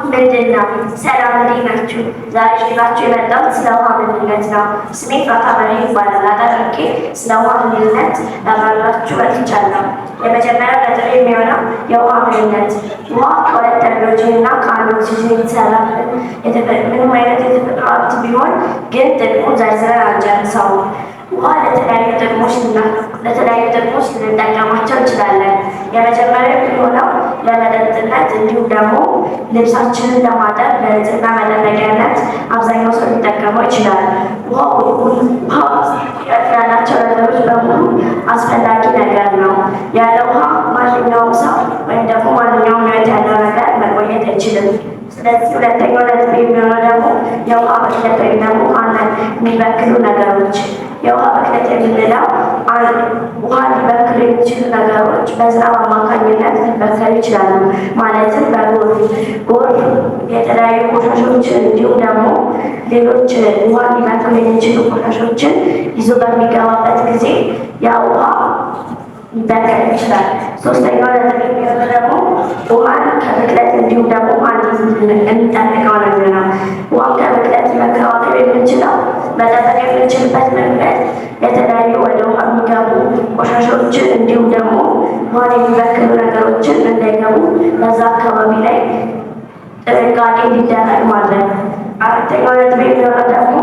ምንድነው? ሰላም እንዴት ናችሁ? ዛሬ ይዤላችሁ የመጣሁት ስለ ውሃ ምንነት ነው። ስሜ ፍራታ በርሄ ይባላል። አጠርቄ ስለ ውሃ ምንነት ላብራራላችሁ መጥቻለሁ። የመጀመሪያው ነጥብ የሚሆነው የውሃ ምንነት። ውሃ ከሁለት ሃይድሮጅን እና ከአንድ ኦክሲጅን የተሰራ ምንም አይነት የተፈጥሮ ሀብት ቢሆን ግን ጥቅሙን ዘርዝረን አንጨርሰውም። ውሃ ለተለያዩ ጥቅሞች ልንጠቀማቸው እንችላለን። የመጀመሪያው የሚሆነው ለመጠጥነት እንዲሁም ደግሞ ልብሳችንን ለማጠብ ለንጽህና መጠበቂያነት አብዛኛው ሰው ሊጠቀመው ይችላል። ውሃ ያላቸው ነገሮች በሙሉ አስፈላጊ ነገር ነው። ያለ ውሃ ማንኛውም ሰው ወይም ደግሞ ማንኛውም ሕይወት ያለው ነገር መቆየት አይችልም። ስለዚህ ሁለተኛው ነጥብ የሚሆነው ደግሞ የውሃ ብክለት ወይም ደግሞ ውሃን የሚበክሉ ነገሮች። የውሃ ብክለት የምንለው ውሃ ሊበክሉ የሚችሉ ነገሮች በዝናብ አማካኝነት ሊበከሉ ይችላሉ። ማለትም በጎርፍ የተለያዩ ቆሻሾችን እንዲሁም ደግሞ ሌሎች ውሃ ሊበክሉ የሚችሉ ቆሻሾችን ይዞ በሚገባበት ጊዜ ያ ውሃ ሊበከል ይችላል። ሶስተኛው ነጥብ የሚሆነው ደግሞ ውሃን ከብክለት እንዲሁም ደግሞ ውሃን የሚጠብቀው ነገር ነው። ውሃን ከብክለት መከላከል የምንችለው መጠበቅ የምንችልበት መንገድ የተለያዩ ወደ ውሃ የሚገቡ ቆሻሻዎችን እንዲሁም ደግሞ ውሃን የሚበክሉ ነገሮችን እንዳይገቡ በዛ አካባቢ ላይ ጥንቃቄ እንዲደረግ ማድረግ። አራተኛው ነጥብ የሚሆነው ደግሞ